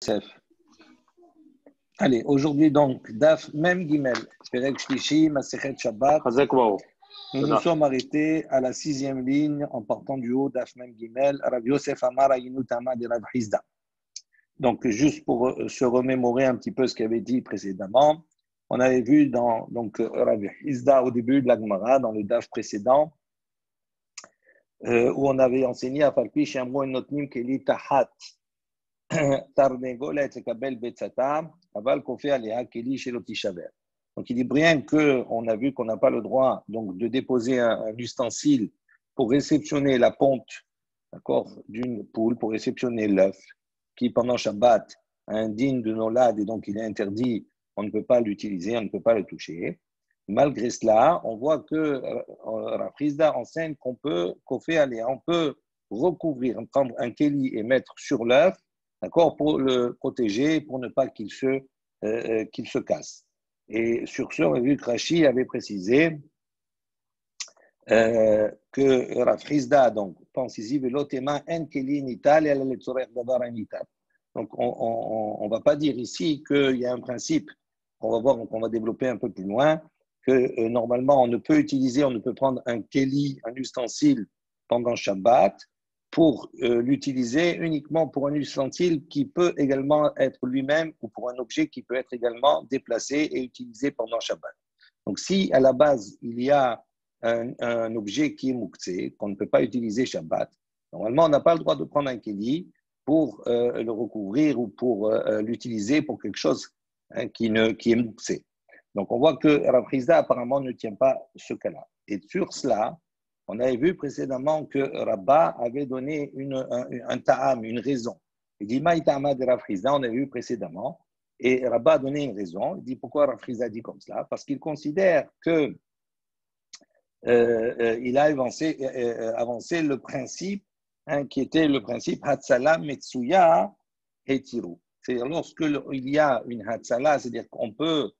Youssef. Allez, aujourd'hui donc, Daf Mem Gimel, Perek Shlishi, Masechet Shabbat. Nous nous sommes arrêtés à la 6e ligne en partant du haut, Daf Mem Gimel, Rav Yosef Amar Ayinu Tama de Rav Hizda. Donc, juste pour se remémorer un petit peu ce qu'il avait dit précédemment, on avait vu dans Rav Hizda au début de la Gemara, dans le Daf précédent, où on avait enseigné à Falpi chez un mot notnim Keli Tahat. Donc il dit bien qu'on a vu qu'on n'a pas le droit donc, de déposer un ustensile pour réceptionner la ponte, d'accord, d'une poule, pour réceptionner l'œuf, qui pendant Shabbat est indigne de nolad et donc il est interdit, on ne peut pas l'utiliser, on ne peut pas le toucher. Malgré cela, on voit que Rav Hizda enseigne qu'on peut recouvrir, prendre un keli et mettre sur l'œuf, d'accord, pour le protéger, pour ne pas qu'il se casse. Et sur ce, on a vu que Rashi avait précisé que Rav Hizda donc pense ici velotema en keli nital et la letzorech davar nital. Donc on va pas dire ici qu'il y a un principe qu'on va voir, qu'on va développer un peu plus loin, que normalement on ne peut prendre un keli, un ustensile pendant Shabbat pour l'utiliser uniquement pour un ustensile qui peut également être lui-même ou pour un objet qui peut être également déplacé et utilisé pendant Shabbat. Donc si à la base il y a un objet qui est mouktsé, qu'on ne peut pas utiliser Shabbat, normalement on n'a pas le droit de prendre un keli pour le recouvrir ou pour l'utiliser pour quelque chose qui est mouktsé. Donc on voit que Rav Hizda apparemment ne tient pas ce cas-là. Et sur cela, on avait vu précédemment que Rabba avait donné un ta'am, une raison. Il dit Maï ta'ama de Rav Hizda, on avait vu précédemment, et Rabba a donné une raison. Il dit pourquoi Rav Hizda dit comme cela? Parce qu'il considère que il a avancé le principe qui était le principe Hatzala Metsuya Hetiru. C'est-à-dire lorsqu'il y a une Hatzala, c'est-à-dire qu'on peut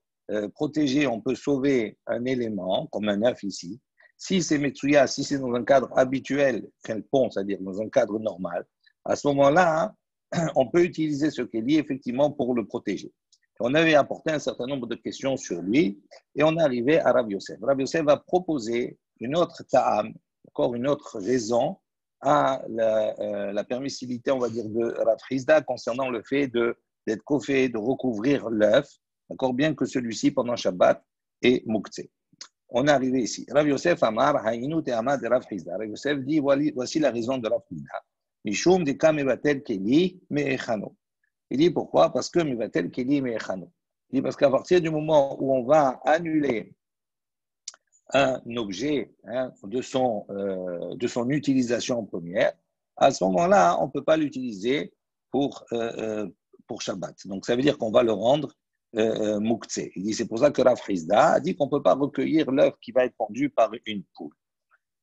protéger, on peut sauver un élément, comme un œuf ici. Si c'est Metsuya, si c'est dans un cadre habituel, quel pont, c'est-à-dire dans un cadre normal, à ce moment-là, on peut utiliser ce keli effectivement pour le protéger. On avait apporté un certain nombre de questions sur lui et on est arrivé à Rav Yosef. Rav Yosef va proposer une autre ta'am, encore une autre raison à la permissibilité, on va dire, de Rav Hizda concernant le fait d'être kofé, de recouvrir l'œuf, encore bien que celui-ci pendant Shabbat est mouktsé. On est arrivé ici. Rav Yosef Amar, Haïnu Te'ama de Rav Hizda. Rav Yosef dit, voici la raison de Rav Hizda. Mishum de Kamevatel Keli Me'echano. Il dit pourquoi? Parce que Mevatel Keli Me'echano. Il dit parce qu'à partir du moment où on va annuler un objet de son utilisation première, à ce moment-là, on ne peut pas l'utiliser pour Shabbat. Donc ça veut dire qu'on va le rendre mouktsé. Il dit c'est pour ça que Rav Hizda a dit qu'on ne peut pas recueillir l'œuf qui va être pendu par une poule.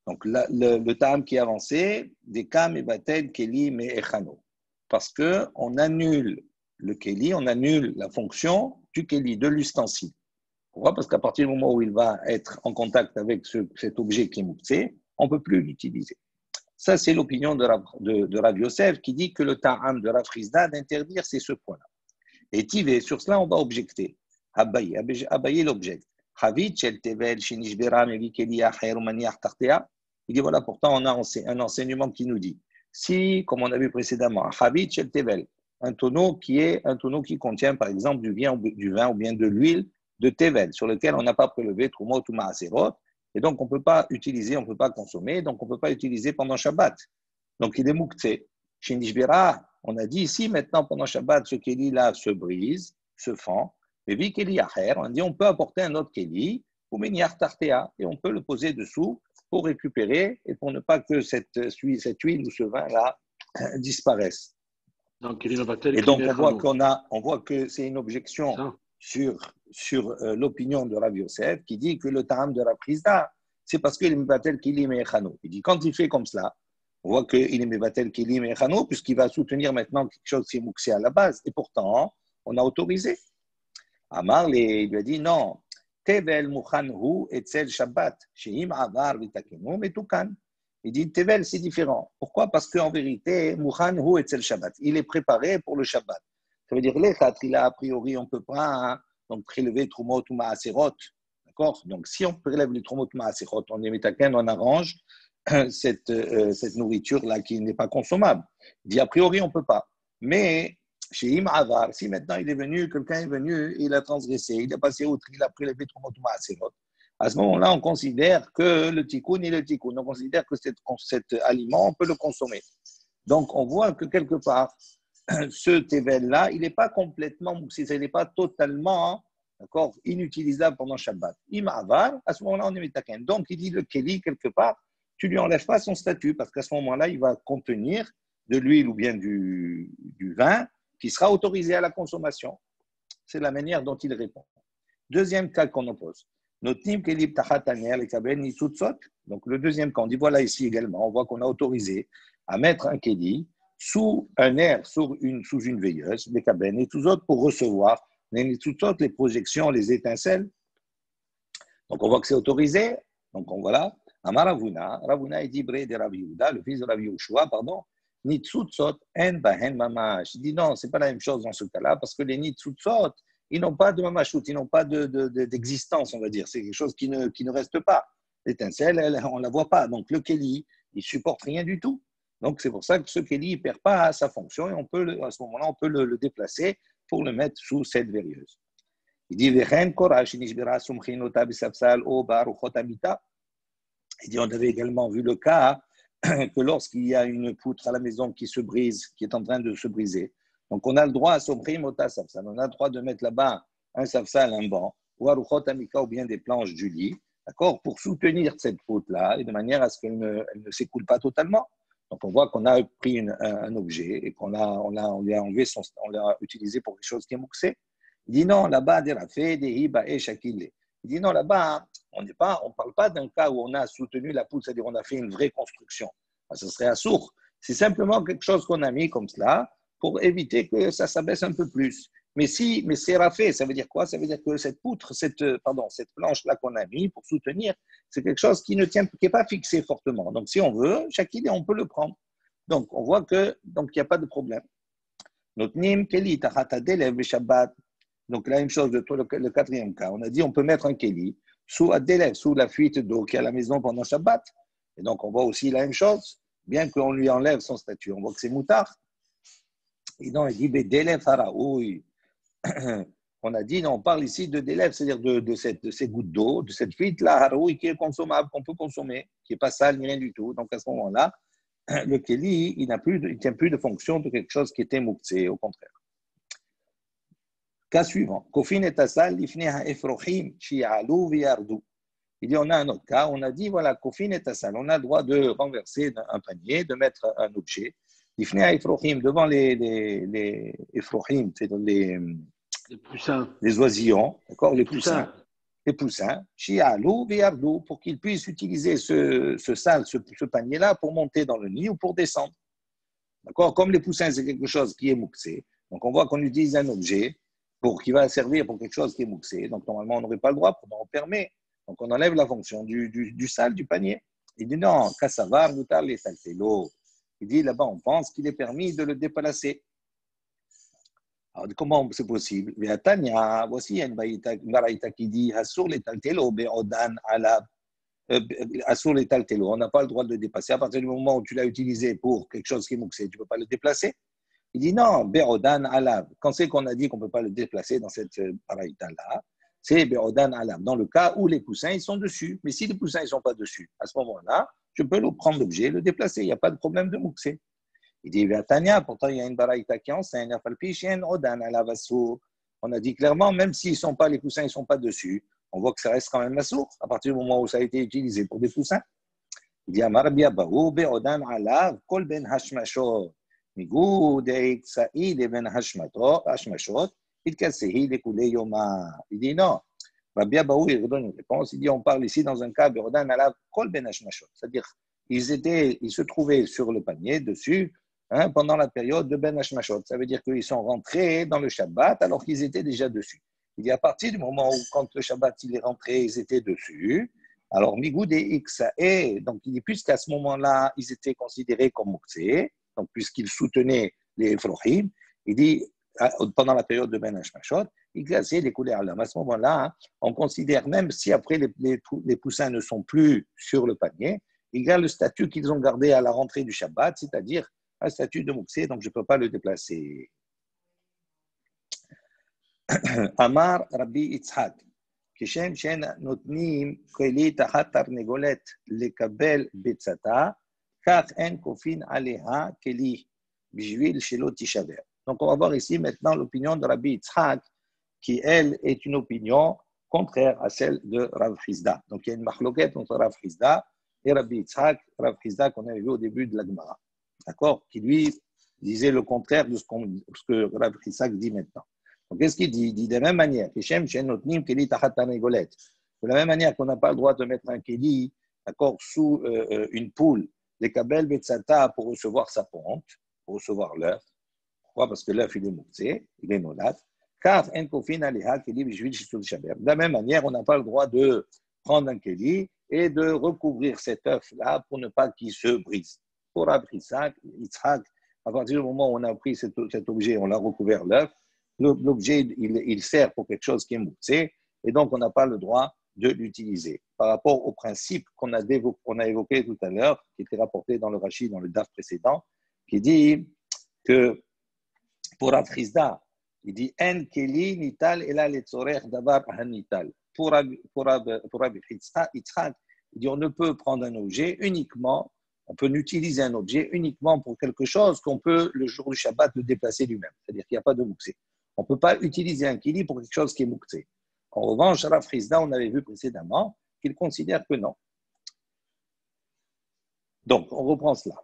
Donc le tam qui est avancé, des kam et batel keli me echano, parce que on annule le keli, on annule la fonction du keli, de l'ustensile. Pourquoi? Parce qu'à partir du moment où il va être en contact avec cet objet qui est mouktsé, on ne peut plus l'utiliser. Ça, c'est l'opinion de Rav Yosef qui dit que le ta'am de Rav Hizda d'interdire, c'est ce point-là. Et Tivé, sur cela, on va objecter. Abaye l'objecte. Il dit voilà, pourtant, on a un enseignement qui nous dit si, comme on a vu précédemment, un tonneau qui contient, par exemple, du vin ou bien de l'huile de Tevel, sur lequel on n'a pas prélevé Trumot ou Maaserot, et donc on ne peut pas utiliser, on ne peut pas consommer, donc on ne peut pas utiliser pendant Shabbat. Donc il est mouktsé. Chez Nishbera, on a dit ici, maintenant, pendant Shabbat, ce keli-là se brise, se fend. Mais vi keli acher, on a dit on peut apporter un autre keli, ou meniar tartea, et on peut le poser dessous pour récupérer et pour ne pas que cette huile ou ce vin-là disparaisse. Donc, et donc, on voit que c'est une objection sur l'opinion de Rav Yosef qui dit que le ta'am de Rav Hizda, c'est parce qu'il est mevatel keli me'echano. Il dit quand il fait comme cela, on voit qu'il est mevatel keli me'echano puisqu'il va soutenir maintenant quelque chose qui est mouksé à la base. Et pourtant, on a autorisé. Amar il lui a dit non. Tevel mukhanhu etzel Shabbat. Sheim avar vitakenu metukan. Il dit Tevel, c'est différent. Pourquoi? Parce qu'en vérité, mukhanhu etzel Shabbat. Il est préparé pour le Shabbat. Ça veut dire les quatre, il a priori, on ne peut pas donc prélever Trumot ou Maaserot. D'accord? Donc, si on prélève les Trumot ou Maaserot, on est métaken, on arrange cette nourriture-là qui n'est pas consommable. Il dit a priori, on ne peut pas. Mais chez Imavar, si maintenant il est venu, quelqu'un est venu, il a transgressé, il a passé outre, il a prélevé Trumot ou Maaserot. À ce moment-là, on considère que le tikkun est le tikkun. On considère que cet aliment, on peut le consommer. Donc, on voit que quelque part, ce tevel-là, il n'est pas complètement, il n'est pas totalement, d'accord, inutilisable pendant Shabbat. Imavar, à ce moment-là, on est metaken. Donc, il dit le keli, quelque part, tu lui enlèves pas son statut, parce qu'à ce moment-là, il va contenir de l'huile ou bien du vin qui sera autorisé à la consommation. C'est la manière dont il répond. Deuxième cas qu'on oppose. Donc, le deuxième cas, on dit voilà ici également, on voit qu'on a autorisé à mettre un kéli sous un air, sous une veilleuse, les cabanes et tous autres pour recevoir toutes sortes les projections, les étincelles. Donc, on voit que c'est autorisé. Donc, on voit là. Amar Ravuna est dibré de Rav Yehuda, le fils de Rav Yehoshua, pardon. Nitzutzot en bahen mamash. Il dit non, c'est pas la même chose dans ce cas-là, parce que les nitzutzot, ils n'ont pas de mamachout, ils n'ont pas d'existence, on va dire. C'est quelque chose qui ne reste pas. L'étincelle, on ne la voit pas. Donc, le kéli, il ne supporte rien du tout. Donc, c'est pour ça que ce kéli ne perd pas sa fonction et à ce moment-là, on peut le déplacer pour le mettre sous cette verrieuse. Il dit, il dit, on avait également vu le cas que lorsqu'il y a une poutre à la maison qui se brise, qui est en train de se briser, donc on a le droit à Somchim Ota Safsal, on a le droit de mettre là-bas un Safsal, un banc, ou Aruchot Amika, ou bien des planches du lit, d'accord, pour soutenir cette poutre-là, et de manière à ce qu'elle ne s'écoule pas totalement. Donc on voit qu'on a pris un objet et on lui a enlevé on l'a utilisé pour quelque chose qui est mouxé. Il dit non, là-bas, il dit non, là-bas, on ne parle pas d'un cas où on a soutenu la poutre, c'est-à-dire on a fait une vraie construction. Ce serait assourd. C'est simplement quelque chose qu'on a mis comme cela pour éviter que ça s'abaisse un peu plus. Mais c'est rafé, ça veut dire quoi? Ça veut dire que cette poutre, cette planche-là qu'on a mis pour soutenir, c'est quelque chose qui n'est pas fixé fortement. Donc, si on veut, chaque idée, on peut le prendre. Donc, on voit que il n'y a pas de problème. Notre nim keli tachatadelev Shabbat. Donc, la même chose de le quatrième cas. On a dit on peut mettre un keli sous la fuite d'eau qui est à la maison pendant Shabbat. Et donc, on voit aussi la même chose, bien qu'on lui enlève son statut. On voit que c'est moutard. Et donc, il dit Bedelev haraoui. On a dit, non, on parle ici de délève, c'est-à-dire de ces gouttes d'eau, de cette fuite-là, haraoui, qui est consommable, qu'on peut consommer, qui n'est pas sale ni rien du tout. Donc, à ce moment-là, le keli, il ne tient plus de fonction de quelque chose qui était mouktsé, au contraire. Cas suivant. Kofin et asal lifne ha'efrochim shi'alu v'yardu. Il y en a un autre cas, on a dit, voilà, kofin et asal, on a le droit de renverser un panier, de mettre un objet, lifne ha'efrochim, devant les efrochim, c'est-à-dire les poussins, les oisillons, d'accord, les poussins, shi'alu v'yardu, pour qu'ils puissent utiliser ce panier-là pour monter dans le nid ou pour descendre. D'accord? Comme les poussins, c'est quelque chose qui est mouxé, donc on voit qu'on utilise un objet qui va servir pour quelque chose qui est mouxé. Donc, normalement, on n'aurait pas le droit, on permet. Donc, on enlève la fonction du sale du panier. Il dit non, kassavar, mutar, les taltelo. Il dit là-bas, on pense qu'il est permis de le déplacer. Alors, comment c'est possible? Voici une baraïta qui dit Assur les taltelo, be'odan alab. Assur les taltelo. On n'a pas le droit de le dépasser. À partir du moment où tu l'as utilisé pour quelque chose qui est mouxé, tu ne peux pas le déplacer. Il dit non, Be'odan alav. Quand c'est qu'on a dit qu'on ne peut pas le déplacer dans cette paraïta-là, c'est Be'odan alav. Dans le cas où les poussins, ils sont dessus. Mais si les poussins, ils ne sont pas dessus, à ce moment-là, je peux le prendre l'objet, le déplacer. Il n'y a pas de problème de mouxé. Il dit, Tania, pourtant, il y a une paraïta qui enseigne, on a dit clairement, même s'ils sont pas, les poussins, ils ne sont pas dessus, on voit que ça reste quand même la source, à partir du moment où ça a été utilisé pour des poussins. Il dit, Amar Biabahu, Be'odan alav, kol ben hashmashot. Il dit non. Rabbi Abaou, il redonne une réponse. Il dit on parle ici dans un cas de Rodan Alav Kol Ben Hashmashot. C'est-à-dire, ils se trouvaient sur le panier dessus pendant la période de Ben Hashmashot. Ça veut dire qu'ils sont rentrés dans le Shabbat alors qu'ils étaient déjà dessus. Il dit à partir du moment où, quand le Shabbat il est rentré, ils étaient dessus. Alors, Migou de Xae, donc il dit puisqu'à ce moment-là, ils étaient considérés comme Mouktsé, donc puisqu'il soutenait les Efrochim, il dit pendant la période de Ben Hashmashot, il glaçait les coulées à l'homme. À ce moment-là, hein, on considère même si après les poussins ne sont plus sur le panier, il y a le statut qu'ils ont gardé à la rentrée du Shabbat, c'est-à-dire un statut de Mouksé, donc je ne peux pas le déplacer. Amar Rabbi Yitzhak, כשם שאין נותנים כלי תחת תרנגולת לקבל ביצתה, כך אין כופין עליה כלי בשביל שלא תישבר. Donc on va voir ici maintenant l'opinion de Rabbi Yitzhak, qui elle est une opinion contraire à celle de Rav Hizda. Donc il y a une mahloquette entre Rav Hizda et Rabbi Yitzhak, Rav Hizda qu'on avait vu au début de la Gemara, d'accord, qui lui disait le contraire de ce que Rav Hizdak dit maintenant. Donc, qu'est-ce qu'il dit? Il dit de la même manière, de la même manière qu'on n'a pas le droit de mettre un kéli, d'accord, sous une poule, les kabel betzata pour recevoir sa ponte, pour recevoir l'œuf. Pourquoi? Parce que l'œuf, il est mouxé, il est nolad. Car en kofin aleha kéli bishvil shishul shaber. De la même manière, on n'a pas le droit de prendre un kéli et de recouvrir cet œuf-là pour ne pas qu'il se brise. Pour Yitzhak, à partir du moment où on a pris cet objet, on l'a recouvert l'œuf, l'objet, il sert pour quelque chose qui est mouxé, et donc on n'a pas le droit de l'utiliser. Par rapport au principe qu'on a évoqué tout à l'heure, qui était rapporté dans le Rashi, dans le DAF précédent, qui dit que pour Afrizda, il dit en keli nital ela letzorer davar hanital. Pour Yitzhak, il dit on ne peut prendre un objet uniquement, on peut utiliser un objet uniquement pour quelque chose qu'on peut le jour du Shabbat le déplacer lui-même, c'est-à-dire qu'il n'y a pas de mouxé. On ne peut pas utiliser un kili pour quelque chose qui est mouxé. En revanche, Rav Hizda, on avait vu précédemment qu'il considère que non. Donc, on reprend cela.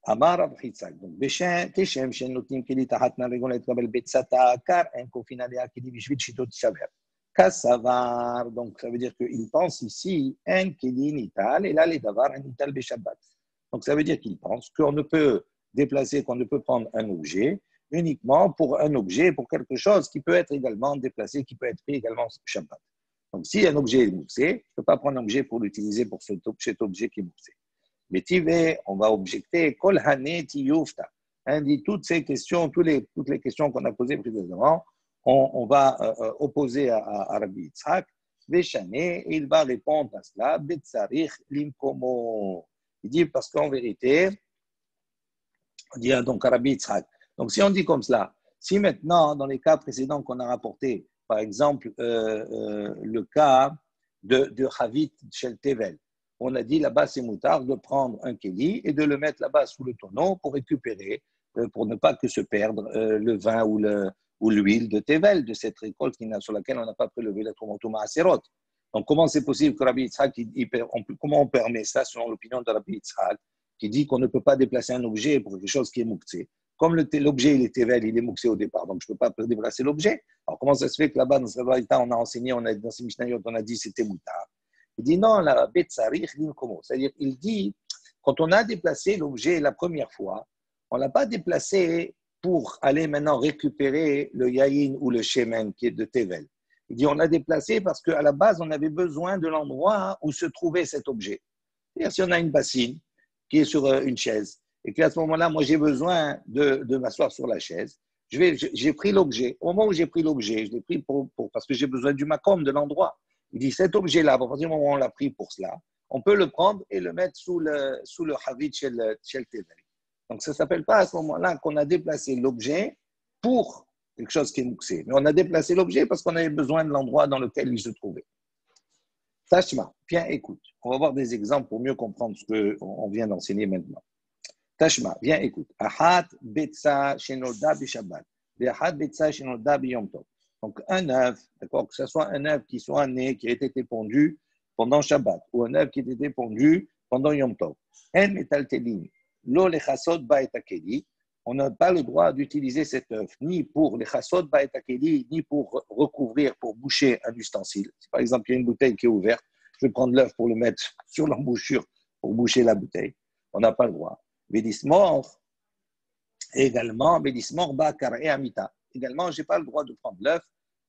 Amar Rav Yitzhak. Donc, Teshem shen notnim keli tahat naregon etkabel betzata kar en kofin alea keli bishvil shitot shaver. Kassavar. Donc, ça veut dire qu'il pense ici un keli nital et là les davar un nital beshabbat. Donc, ça veut dire qu'il pense qu'on ne peut déplacer, qu'on ne peut prendre un objet uniquement pour un objet, pour quelque chose qui peut être également déplacé, qui peut être pris également Shabbat. Donc, si un objet est mouxé, je ne peux pas prendre un objet pour l'utiliser pour cet objet qui est mouxé. Mais Tivé, on va objecter, Kol Hane Tiyufta. On dit toutes ces questions, toutes les questions qu'on a posées précédemment, on va opposer à Rabbi Yitzhak. Veshane, il va répondre à cela, Betzarich Limkomo. Il dit parce qu'en vérité, on dit donc à Rabbi Yitzhak. Donc, si on dit comme cela, si maintenant, dans les cas précédents qu'on a rapportés, par exemple, le cas de Havit Shel Tevel, on a dit là-bas, c'est moutard de prendre un kéli et de le mettre là-bas sous le tonneau pour récupérer, pour ne pas que se perdre le vin ou l'huile de Tevel, de cette récolte sur laquelle on n'a pas prélevé la Troumatouma Aserot. Donc, comment c'est possible que Rabbi Yitzhak, comment on permet ça selon l'opinion de Rabbi Yitzhak, qui dit qu'on ne peut pas déplacer un objet pour quelque chose qui est mouxé? Comme l'objet, il est Tevel, il est mouxé au départ, donc je ne peux pas déplacer l'objet. Alors, comment ça se fait que là-bas, dans ce Raïta, on a enseigné, dans ces Mishnayot, on a dit c'était moutard? Il dit non, la Betzarich Limkomo. C'est-à-dire, il dit, quand on a déplacé l'objet la première fois, on ne l'a pas déplacé pour aller maintenant récupérer le yaïn ou le shemen qui est de Tevel. Il dit, on l'a déplacé parce qu'à la base, on avait besoin de l'endroit où se trouvait cet objet. C'est-à-dire, si on a une bassine qui est sur une chaise, et qu'à ce moment-là, moi, j'ai besoin de m'asseoir sur la chaise, j'ai pris l'objet. Au moment où j'ai pris l'objet, je l'ai pris parce que j'ai besoin du makom, de l'endroit. Il dit, cet objet-là, à partir du moment où on l'a pris pour cela, on peut le prendre et le mettre sous le Havit Shel Tevel. Donc, ça ne s'appelle pas à ce moment-là qu'on a déplacé l'objet pour quelque chose qui est mouxé. Mais on a déplacé l'objet parce qu'on avait besoin de l'endroit dans lequel il se trouvait. Tashma, viens, écoute. On va voir des exemples pour mieux comprendre ce qu'on vient d'enseigner maintenant. Tashma, viens, écoute. Ahat betsa shenoda bishabbat. Ahat betsa shenoda biyom tov. Donc, un œuf, d'accord, que ce soit un œuf qui soit né, qui a été pondu pendant Shabbat, ou un œuf qui a été pondu pendant Yom Tov. En metaltelin, lo lechasot ba'etakeli, on n'a pas le droit d'utiliser cet œuf, ni pour les chasot ba'etakeli, ni pour recouvrir, pour boucher un ustensile. Si par exemple, il y a une bouteille qui est ouverte, je vais prendre l'œuf pour le mettre sur l'embouchure, pour boucher la bouteille. On n'a pas le droit. Védismor, également, védismor ba'kar et amita. Également, je n'ai pas le droit de prendre l'œuf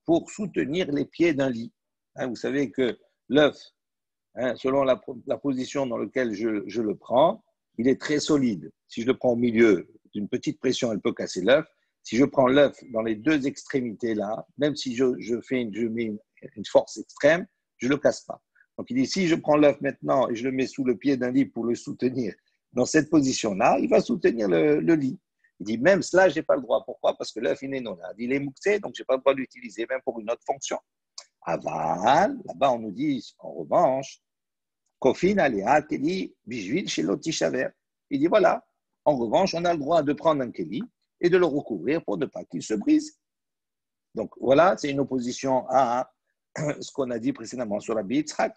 pour soutenir les pieds d'un lit. Vous savez que l'œuf, selon la position dans laquelle je le prends, il est très solide. Si je le prends au milieu d'une petite pression, elle peut casser l'œuf. Si je prends l'œuf dans les deux extrémités là, même si je mets une force extrême, je ne le casse pas. Donc il dit, si je prends l'œuf maintenant et je le mets sous le pied d'un lit pour le soutenir dans cette position-là, il va soutenir le lit. Il dit, même cela, je n'ai pas le droit. Pourquoi? Parce que l'œuf, il est nonade. Il est mouxé, donc je n'ai pas le droit de l'utiliser, même pour une autre fonction. Aval, là-bas, on nous dit, en revanche, Kofin aléa keli bijvil chez l'otishaver. Il dit, voilà, en revanche, on a le droit de prendre un keli et de le recouvrir pour ne pas qu'il se brise. Donc voilà, c'est une opposition à ce qu'on a dit précédemment sur Rabbi Yitzhak.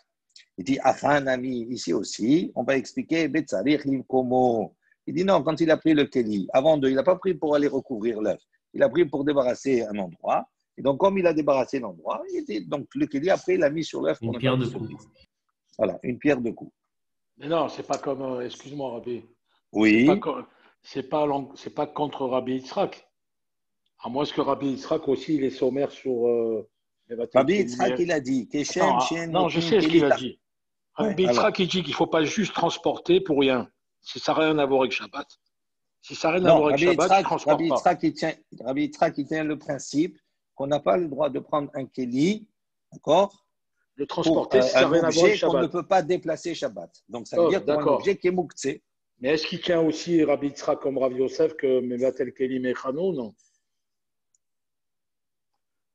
Il dit, Achanami, ici aussi, on va expliquer, Betzarir Limkomo. Il dit non, quand il a pris le keli, il n'a pas pris pour aller recouvrir l'œuf, il a pris pour débarrasser un endroit. Et donc, comme il a débarrassé l'endroit, donc le keli, après, il l'a mis sur l'œuf pour ne pas qu'il se brise. Voilà, une pierre de coups. Mais non, c'est pas comme, excuse-moi, Rabbi. Oui. C'est pas contre Rabbi Yitzhak. À moins que Rabbi Yitzhak aussi, il est sommaire sur. Rabbi Yitzhak, il a dit non, je sais ce qu'il a dit. Rabbi Yitzhak, il dit qu'il ne faut pas juste transporter pour rien. Si ça n'a rien à voir avec Shabbat. Si ça n'a rien à voir avec Shabbat, tu ne transportes pas. Rabbi Yitzhak, il tient le principe qu'on n'a pas le droit de prendre un keli, d'accord, le transporter, si ça n'a rien à voir avec Shabbat. Qu'on ne peut pas déplacer Shabbat. Donc, ça veut dire qu'on a un objet qui est mouktsé. Mais est-ce qu'il tient aussi Rabbi Yitzhak comme Rav Yosef que Mevatel Keli Mechano? Non.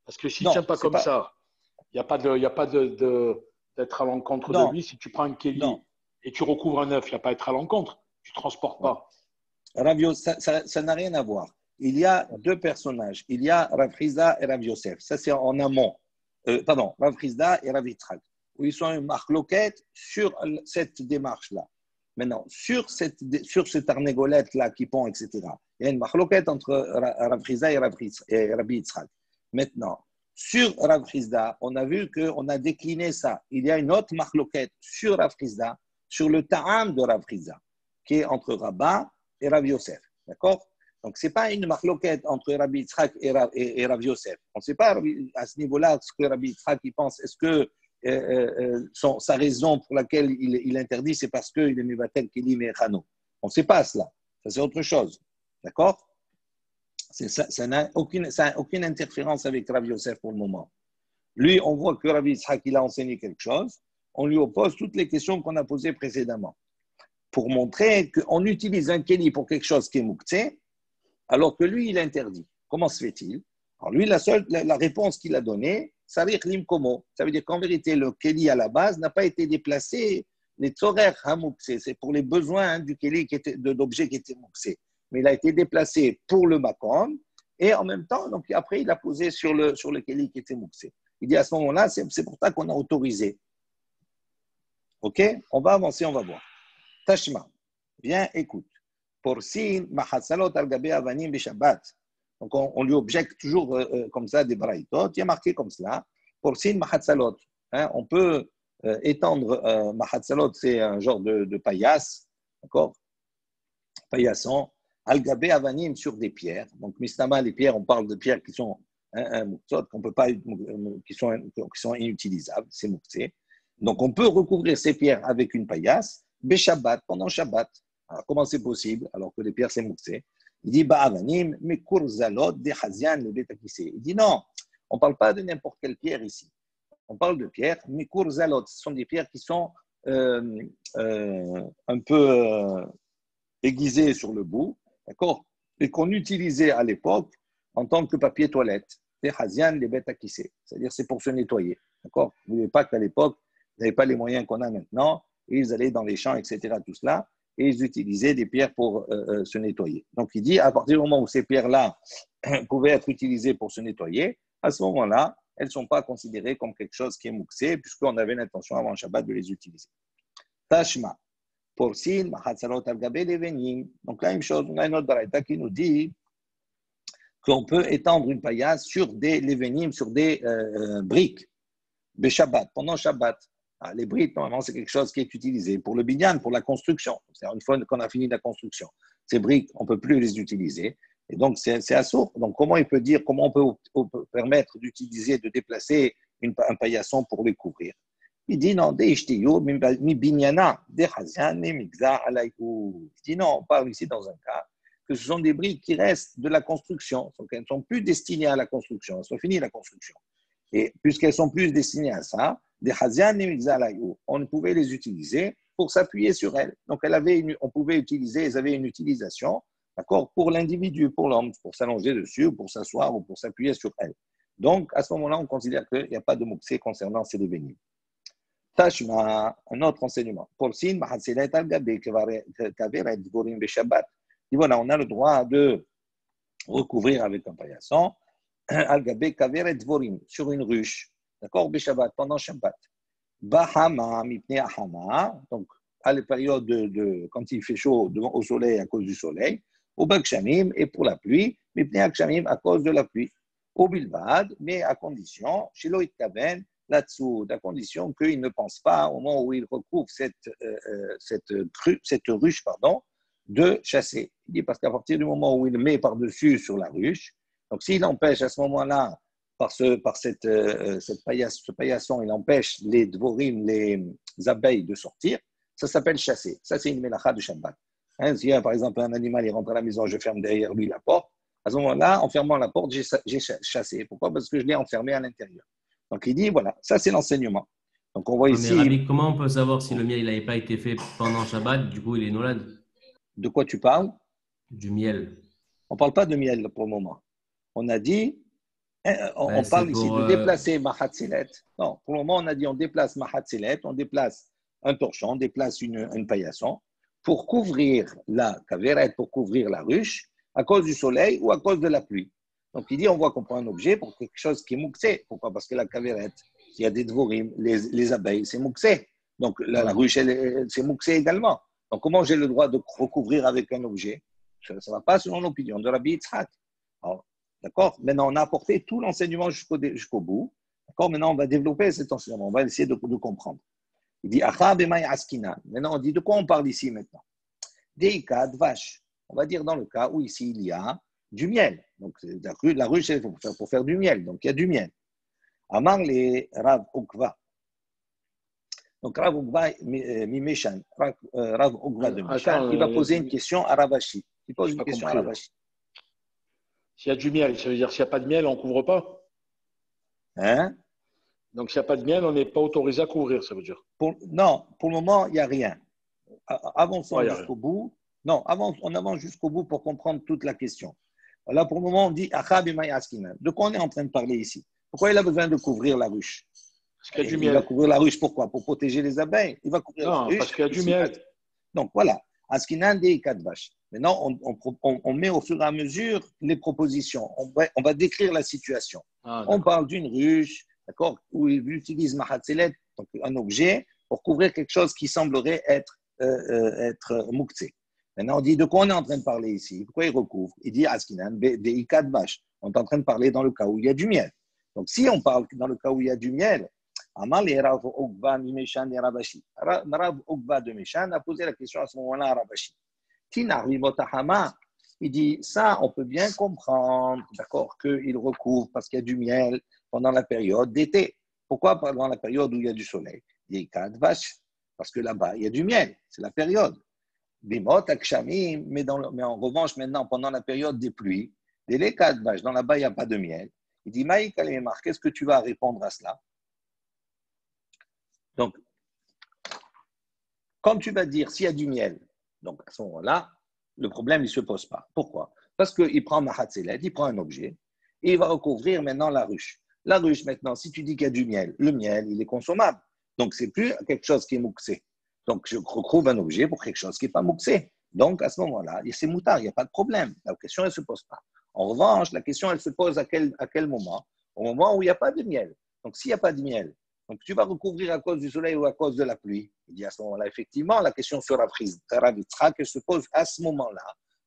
Parce que s'il ne tient pas comme ça, il n'y a pas d'être à l'encontre de lui. Si tu prends un Keli et tu recouvres un œuf, il n'y a pas à être à l'encontre. Tu ne transportes pas. Rav Yosef, ça n'a rien à voir. Il y a deux personnages. Il y a Rav Chizda et Rav Yosef. Ça, c'est en amont. Rav Chizda et Rav Yitzhak. Où ils sont une marloquette sur cette démarche-là. Maintenant, sur cette arnégolette-là qui pond, etc., il y a une marloquette entre Rav Chizda et Rav Yitzhak. Maintenant, sur Rav Chizda, on a vu qu'on a décliné ça. Il y a une autre marloquette sur Rav Chizda, sur le ta'am de Rav Chizda, qui est entre Rabba et Rav Yosef. D'accord? Donc, ce n'est pas une marloquette entre Rabbi Yitzhak et Rav Yosef. On ne sait pas à ce niveau-là ce que Rabbi Yitzhak il pense. Est-ce que sa raison pour laquelle il interdit, c'est parce qu'il est Mevatel Keli Mechano. On ne sait pas cela. Ça, c'est autre chose. D'accord? Ça n'a aucune interférence avec Rav Yosef pour le moment. Lui, on voit que Rabbi Yitzhak, il a enseigné quelque chose. On lui oppose toutes les questions qu'on a posées précédemment pour montrer qu'on utilise un Keli pour quelque chose qui est mouktsé, alors que lui, il interdit. Comment se fait-il? Alors lui, la réponse qu'il a donnée, Sarich Limkomo, ça veut dire qu'en vérité, le Keli à la base n'a pas été déplacé, les Tzorer Hamoukse, c'est pour les besoins du Keli de l'objet qui était mouksé. Mais il a été déplacé pour le Makom, et en même temps, donc après, il a posé sur le Keli qui était mouksé. Il dit à ce moment-là, c'est pour ça qu'on a autorisé. Ok? On va avancer, on va voir. Tashma, bien écoute. Porsin Mahatsalot al-Gabe Avanim Bishabbat. Donc, on lui objecte toujours comme ça des braïtot. Il y a marqué comme cela. Porsin Mahatsalot. On peut étendre Mahatsalot, c'est un genre de paillasse, d'accord? Paillasson. Al-Gabe Avanim sur des pierres. Donc, Mistama, les pierres, on parle de pierres qui sont qu'on peut pas, qui sont inutilisables, c'est mouxé. Donc, on peut recouvrir ces pierres avec une paillasse, Beshabbat, pendant Shabbat. Alors, comment c'est possible alors que les pierres c'est mouxé? Il dit Ba'avanim, mais kurzalot de Hazian le betakissé. Il dit non, on ne parle pas de n'importe quelle pierre ici. On parle de pierres, mais kurzalot, ce sont des pierres qui sont un peu aiguisées sur le bout, d'accord? Et qu'on utilisait à l'époque en tant que papier toilette. Les Hazian les betakissé. C'est-à-dire c'est pour se nettoyer, d'accord? Vous ne voyez pas qu'à l'époque, ils n'avaient pas les moyens qu'on a maintenant, et ils allaient dans les champs, etc., tout cela. Et ils utilisaient des pierres pour se nettoyer. Donc, il dit, à partir du moment où ces pierres-là pouvaient être utilisées pour se nettoyer, à ce moment-là, elles ne sont pas considérées comme quelque chose qui est mouxé, puisqu'on avait l'intention avant Shabbat de les utiliser. Tashma, porcine, mahatzalot al-gabe levenim. Donc, la même chose, on a une autre baraita qui nous dit qu'on peut étendre une paillasse sur des levenim, sur des briques, de Shabbat, pendant Shabbat. Les briques, normalement, c'est quelque chose qui est utilisé pour le binyan, pour la construction. C'est-à-dire, une fois qu'on a fini la construction, ces briques, on ne peut plus les utiliser. Et donc, c'est assourd. Donc, comment on peut permettre d'utiliser, de déplacer un paillasson pour les couvrir? Il dit non, mi binyana, il dit non, on parle ici dans un cas que ce sont des briques qui restent de la construction. Donc, elles ne sont plus destinées à la construction. Elles sont finies la construction. Et puisqu'elles sont plus destinées à ça, des Hazian et Migzalayou, on pouvait les utiliser pour s'appuyer sur elles. Donc, on pouvait utiliser, elles avaient une utilisation, d'accord, pour l'individu, pour l'homme, pour s'allonger dessus, ou pour s'asseoir, ou pour s'appuyer sur elles. Donc, à ce moment-là, on considère qu'il n'y a pas de mouxé concernant ces deux bénis. Tashma, un autre enseignement. Porsin, Mahatselet al-Gabe, Kaveret, Dvorim, Beshabbat. Et voilà, on a le droit de recouvrir avec un paillasson, al-Gabe, Kaveret, Dvorim, sur une ruche, d'accord, Beshabbat, pendant Shabbat. Bahama, Mipne Ahama, donc à la période quand il fait chaud au soleil à cause du soleil, au Bakshamim, et pour la pluie, Mipne Akshamim à cause de la pluie. Au Bilbad, mais à condition, chez Loïc Taben, là-dessous, à condition qu'il ne pense pas, au moment où il recouvre cette ruche, de chasser. Il dit parce qu'à partir du moment où il le met par-dessus sur la ruche, donc s'il empêche à ce moment-là, ce paillasson, il empêche les dvorim, les abeilles de sortir, ça s'appelle chasser. Ça, c'est une mélacha de Shabbat. Hein, si par exemple un animal il rentre à la maison, je ferme derrière lui la porte, à ce moment-là, en fermant la porte, j'ai chassé. Pourquoi? Parce que je l'ai enfermé à l'intérieur. Donc il dit, voilà, ça c'est l'enseignement. Donc on voit ici… Mais Rabbi, comment on peut savoir si le miel n'avait pas été fait pendant Shabbat, du coup il est nolad? De quoi tu parles? Du miel. On ne parle pas de miel pour le moment. On a dit, on parle ici de déplacer Mahatzilet. Non, pour le moment on a dit on déplace Mahatzilet, on déplace un torchon, on déplace une paillasson pour couvrir la kaveret, pour couvrir la ruche, à cause du soleil ou à cause de la pluie. Donc, il dit, on voit qu'on prend un objet pour quelque chose qui est mouxé. Pourquoi? Parce que la caverette, il y a des dvorim, les abeilles, c'est mouxé. Donc, la ruche, c'est mouxé également. Donc, comment j'ai le droit de recouvrir avec un objet? Ça ne va pas selon l'opinion de Rabbi Yitzhak. Alors, d'accord? Maintenant, on a apporté tout l'enseignement jusqu'au bout. D'accord? Maintenant, on va développer cet enseignement. On va essayer de comprendre. Il dit, Achab et askinan. Maintenant, on dit, de quoi on parle ici maintenant? Deika, vache. On va dire dans le cas où ici, il y a du miel. Donc, la ruche, c'est pour faire du miel. Donc, il y a du miel. Amar les Rav Ukva. Donc, Rav Ukva Mimeshan, Rav Ukva de Meshan, il va poser une question à Ravashi. Il pose une question à Ravashi. S'il y a du miel, ça veut dire s'il n'y a pas de miel, on ne couvre pas? Hein? Donc, s'il n'y a pas de miel, on n'est pas autorisé à couvrir, ça veut dire? Non, pour le moment, il n'y a rien. Avançons jusqu'au bout. Non, on avance jusqu'au bout pour comprendre toute la question. Là, pour le moment, on dit Achab et Mayaskinan. De quoi on est en train de parler ici? Pourquoi il a besoin de couvrir la ruche? Parce qu'il y a du miel. Il va couvrir la ruche, pourquoi? Pour protéger les abeilles. Il va couvrir la ruche. Parce qu'il y a du miel. Donc, voilà. Askinan des Kadvash. Maintenant, on met au fur et à mesure les propositions. On va décrire la situation. On parle d'une ruche, d'accord, où il utilise Mahatzelet, donc un objet, pour couvrir quelque chose qui semblerait être muktzé. Maintenant, on dit de quoi on est en train de parler ici? Pourquoi il recouvre? Il dit Askinan, Beikad Vache. On est en train de parler dans le cas où il y a du miel. Donc, si on parle dans le cas où il y a du miel, Amal et Rav Ukva Mimeshan et Ravashi. Rav Ukva de Meshan a posé la question à ce moment-là à Ravashi. Tinari Motahama. Il dit ça, on peut bien comprendre, d'accord, qu'il recouvre parce qu'il y a du miel pendant la période d'été. Pourquoi pendant la période où il y a du soleil? Beikad Vache. Parce que là-bas, il y a du miel. C'est la période. Bimot, Akshamim, mais en revanche, maintenant, pendant la période des pluies, dans là-bas, il n'y a pas de miel. Il dit, Maïk Alémar, qu'est-ce que tu vas répondre à cela? Donc, comme tu vas dire, s'il y a du miel, donc à ce moment-là, le problème ne se pose pas. Pourquoi? Parce qu'il prend Mahatzelet, il prend un objet, et il va recouvrir maintenant la ruche. La ruche, maintenant, si tu dis qu'il y a du miel, le miel, il est consommable. Donc, ce n'est plus quelque chose qui est mouxé. Donc, je recouvre un objet pour quelque chose qui n'est pas mouxé. Donc, à ce moment-là, c'est moutard, il n'y a pas de problème. La question, elle ne se pose pas. En revanche, la question, elle se pose à quel moment? Au moment où il n'y a pas de miel. Donc, s'il n'y a pas de miel, donc tu vas recouvrir à cause du soleil ou à cause de la pluie. Il dit à ce moment-là, effectivement, la question sera prise. Rav Yitzhak, elle se pose à ce moment-là.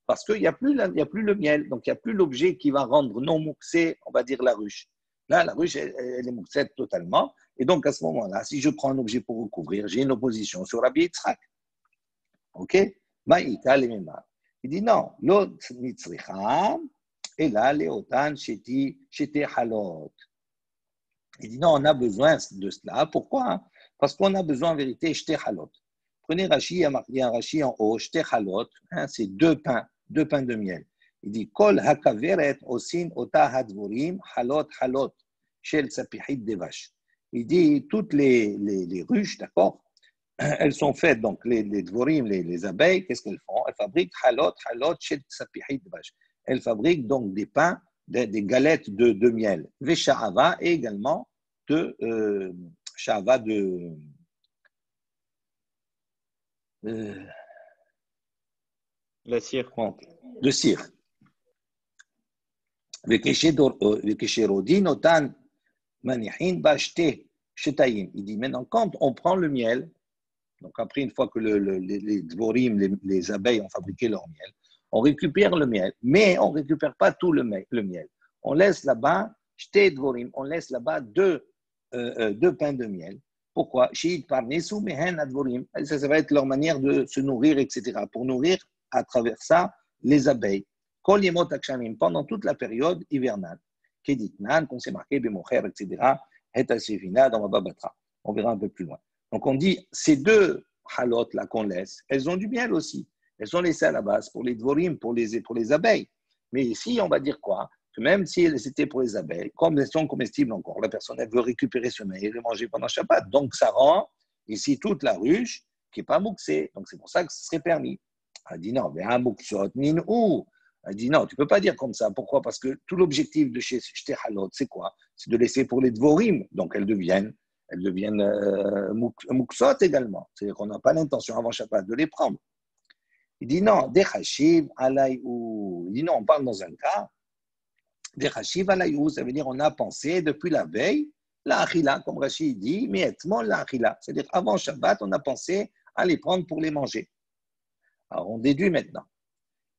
Parce qu'il n'y a plus le miel. Donc, il n'y a plus l'objet qui va rendre non mouxé, on va dire, la ruche. Là, la ruche, elle est mouxette totalement. Et donc, à ce moment-là, si je prends un objet pour recouvrir, j'ai une opposition sur Rabbi Yitzhak. OK? Maïka lemema. Il dit non, l'autre mitzricham, et là, léotan sheti halot. Il dit non, on a besoin de cela. Pourquoi? Parce qu'on a besoin en vérité shete halot. Prenez Rashi, il y a marqué un Rashi en haut, shete halot, c'est deux pains. 2 pains de miel. Il dit Kol hakaveret osin ota hadvorim halot halot shel sapihit devash. Il dit toutes les ruches, d'accord, elles sont faites, donc les dvorim, les abeilles, qu'est-ce qu'elles font? Elles fabriquent halot halot shel sapihit devash. Elles fabriquent donc des pains, des galettes de miel. Vesha'ava et également de sha'ava de la cire. De cire. Il dit maintenant, quand on prend le miel, donc après une fois que les dvorim, les abeilles ont fabriqué leur miel, on récupère le miel, mais on ne récupère pas tout le miel. On laisse là-bas, on laisse là-bas deux pains de miel. Pourquoi? Ça va être leur manière de se nourrir, etc. Pour nourrir à travers ça les abeilles. Pendant toute la période hivernale. Qu'on s'est marqué, etc. On verra un peu plus loin. Donc on dit, ces deux halotes là qu'on laisse, elles ont du miel aussi. Elles sont laissées à la base pour les dvorim, pour les abeilles. Mais ici, on va dire quoi? Que même si c'était pour les abeilles, comme elles sont comestibles encore, la personne elle veut récupérer ce miel et le manger pendant Shabbat. Donc ça rend ici toute la ruche qui n'est pas mouxée. Donc c'est pour ça que ce serait permis. Elle dit non, mais un mouxot, min ou. Elle dit non, tu ne peux pas dire comme ça. Pourquoi? Parce que tout l'objectif de chez Halot, c'est quoi? C'est de laisser pour les dvorim. Donc elles deviennent mouxot également. C'est-à-dire qu'on n'a pas l'intention avant Shabbat de les prendre. Il dit non, des chashiv alayou. Il dit non, on parle dans un cas, des chashiv alayou, ça veut dire on a pensé depuis la veille, la achila, comme Rachid dit, mais etmon la achila. C'est-à-dire avant Shabbat, on a pensé à les prendre pour les manger. Alors on déduit maintenant.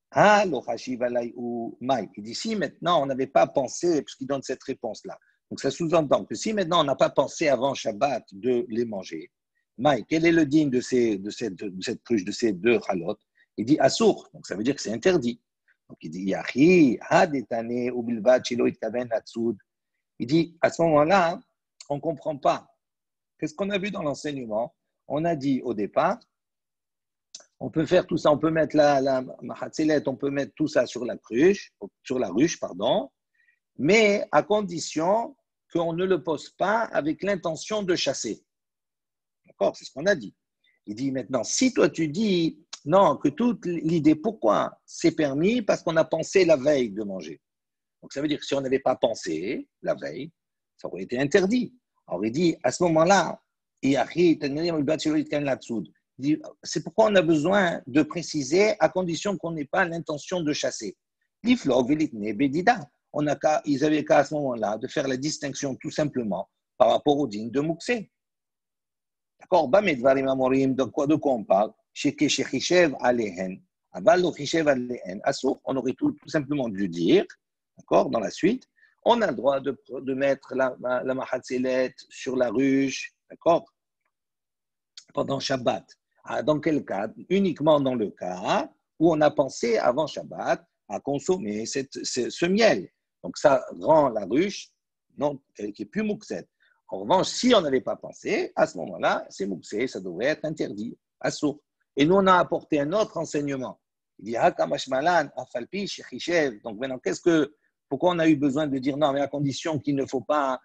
Ah, le chashiv alayou maï. Il dit si maintenant on n'avait pas pensé, puisqu'il donne cette réponse-là. Donc ça sous-entend que si maintenant on n'a pas pensé avant Shabbat de les manger, maï, quel est le digne de cette cruche, de ces deux chalotes? Il dit assour, donc ça veut dire que c'est interdit. Donc il dit yahi hadetane ubilvad shelo itkaven hatsoud. Il dit à ce moment-là, on ne comprend pas. Qu'est-ce qu'on a vu dans l'enseignement? On a dit au départ, on peut faire tout ça, on peut mettre la mahatzelet, on peut mettre tout ça sur la ruche, pardon, mais à condition qu'on ne le pose pas avec l'intention de chasser. D'accord? C'est ce qu'on a dit. Il dit maintenant, si toi tu dis non, que toute l'idée, pourquoi c'est permis? Parce qu'on a pensé la veille de manger. Donc ça veut dire que si on n'avait pas pensé la veille, ça aurait été interdit. Alors il dit, à ce moment-là, c'est pourquoi on a besoin de préciser à condition qu'on n'ait pas l'intention de chasser. Ils avaient qu'à ce moment-là de faire la distinction tout simplement par rapport au digne de Mouxé. D'accord? De quoi on parle? On aurait tout simplement dû dire, d'accord, dans la suite, on a le droit de mettre la mahatzelet sur la ruche, d'accord, pendant Shabbat. Dans quel cas? Uniquement dans le cas où on a pensé avant Shabbat à consommer ce miel. Donc ça rend la ruche qui est plus mouxette. En revanche, si on n'avait pas pensé, à ce moment-là, c'est mouxé, ça devrait être interdit, assour. Et nous, on a apporté un autre enseignement. Il dit, donc maintenant, pourquoi on a eu besoin de dire non, mais à condition qu'il ne faut pas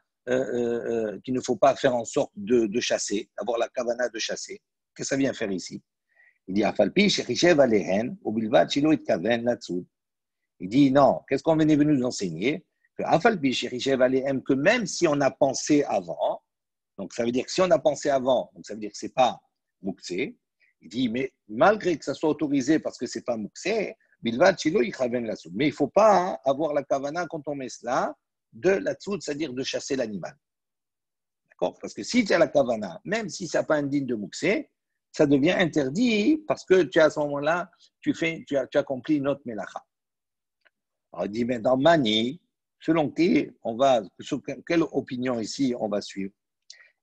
faire en sorte de chasser, d'avoir la kavana de chasser. Qu'est-ce que ça vient faire ici? Il dit, il dit non, qu'est-ce qu'on venait nous enseigner? Que même si on a pensé avant, donc ça veut dire que si on a pensé avant, donc ça veut dire que ce n'est pas mouxé. Il dit, mais malgré que ça soit autorisé parce que ce n'est pas mouxé, mais il ne faut pas avoir la kavana quand on met cela de la tsoud, c'est-à-dire de chasser l'animal. D'accord? Parce que si tu as la kavana, même si ça n'a pas un digne de mouxé, ça devient interdit parce que tu as à ce moment-là, tu accomplis une autre melacha. Alors il dit, mais dans Mani, selon sur quelle opinion ici on va suivre?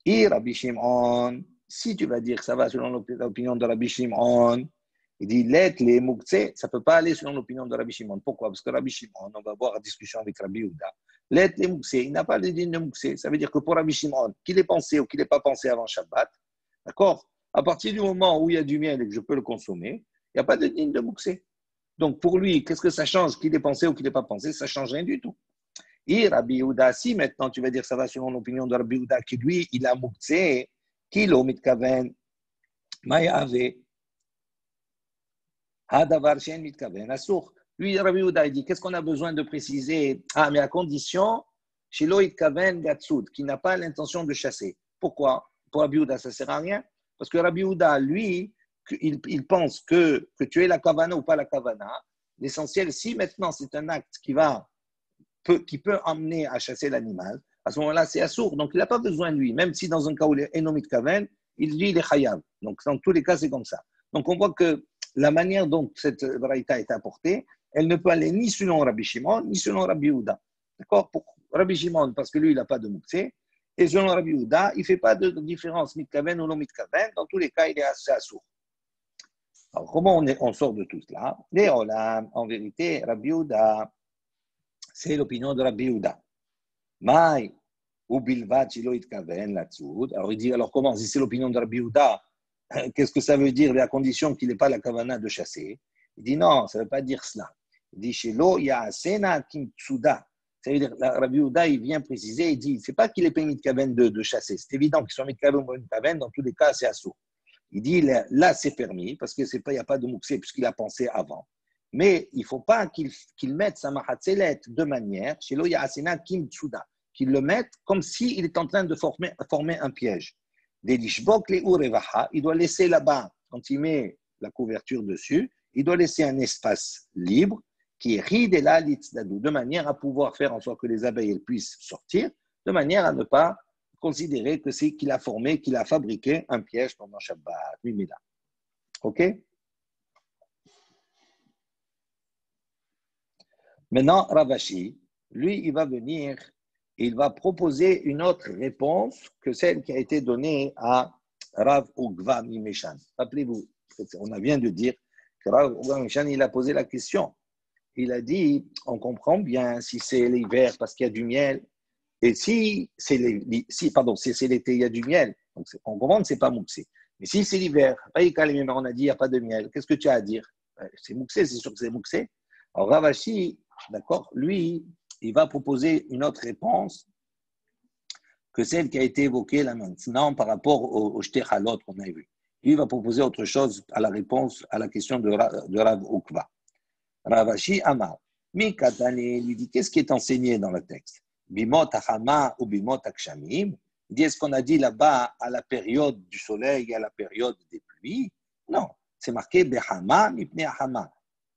Et Rabbi Shimon, si tu vas dire que ça va selon l'opinion de Rabbi Shimon, il dit let les muktzeh, ça ne peut pas aller selon l'opinion de Rabbi Shimon. Pourquoi? Parce que Rabbi Shimon, on va voir la discussion avec Rabbi Yehuda. Let les muktzeh, il n'a pas de digne de muktzeh. Ça veut dire que pour Rabbi Shimon, qu'il ait pensé ou qu'il n'ait pas pensé avant Shabbat, d'accord? À partir du moment où il y a du miel et que je peux le consommer, il n'y a pas de digne de muktzeh. Donc, pour lui, qu'est-ce que ça change qu'il ait pensé ou qu'il n'ait pas pensé? Ça ne change rien du tout. Et Rabbi Yehuda, si maintenant tu vas dire ça va selon l'opinion de Rabbi Yehuda, qui lui, il a mouktsé, kilo mitkaven, maïave, hadavar shen mitkaven, assour. Lui, Rabbi Yehuda, il dit, qu'est-ce qu'on a besoin de préciser? Ah, mais à condition, shelo itkaven gatsoud, qui n'a pas l'intention de chasser. Pourquoi? Pour Rabbi Yehuda, ça ne sert à rien. Parce que Rabbi Yehuda, lui, il pense que tu es la kavana ou pas la kavana. L'essentiel, si maintenant c'est un acte qui peut amener à chasser l'animal, à ce moment-là, c'est assourd. Donc, il n'a pas besoin de lui. Même si dans un cas où il est enomit kaven, il dit il est chayav. Donc, dans tous les cas, c'est comme ça. Donc, on voit que la manière dont cette braïta est apportée, elle ne peut aller ni selon Rabbi Shimon, ni selon Rabbi Yehuda. D'accord? Pour Rabbi Shimon, parce que lui, il n'a pas de mouktsé. Et selon Rabbi Yehuda, il ne fait pas de différence mitkaven ou non mitkaven. Dans tous les cas, il est assez assourd. Alors, comment on sort de tout cela? En vérité, Rabbi Yehuda, c'est l'opinion de Rabbi Yehuda. Maï ou bilvat shelo itkaven latsoud. Alors il dit, alors comment? Si c'est l'opinion de Rabbi Yehuda, qu'est-ce que ça veut dire à condition qu'il n'ait pas la kavana de chasser? Il dit non, ça ne veut pas dire cela. Il dit shelo ya'asena kimtsuda. Ça veut dire, Rabbi Yehuda, il vient préciser, il dit, c'est pas qu'il est pas mitkaven de chasser. C'est évident qu'ils sont mitkaven ou mitkaven, dans tous les cas, c'est assourd. Il dit, là, c'est permis, parce qu'il n'y a pas de mouksé, puisqu'il a pensé avant. Mais il ne faut pas qu'il mette sa mahatzelet de manière, chez Lo Ya'asena Kim Tsuda, qu'il le mette comme s'il est en train de former un piège. Des lishbok les urevaha, il doit laisser là-bas, quand il met la couverture dessus, il doit laisser un espace libre qui est ridela litzdadou, de manière à pouvoir faire en sorte que les abeilles puissent sortir, de manière à ne pas considérer que c'est qu'il a formé, qu'il a fabriqué un piège pendant Shabbat. Mimila. OK? Maintenant, Ravashi, lui, il va venir et il va proposer une autre réponse que celle qui a été donnée à Rav Ugva Mimeshan. Rappelez-vous, on vient de dire que Rav Ugva Mimeshan, il a posé la question. Il a dit, on comprend bien si c'est l'hiver parce qu'il y a du miel, et si c'est l'été, il y a du miel. Donc on comprend que ce n'est pas mouxé. Mais si c'est l'hiver, on a dit il n'y a pas de miel, qu'est-ce que tu as à dire? C'est mouxé, c'est sûr que c'est mouxé. Alors Ravashi, d'accord, lui, il va proposer une autre réponse que celle qui a été évoquée là maintenant par rapport au shtéchalot qu'on a vu. Lui, il va proposer autre chose à la réponse à la question de Rav Ukva. Ravashi Amar, Mi Katane, lui dit, qu'est-ce qui est enseigné dans le texte? Bimot Hachama ou Bimot Akshamim? Il dit, est-ce qu'on a dit là-bas à la période du soleil et à la période des pluies? Non, c'est marqué Behama Mipne Hama.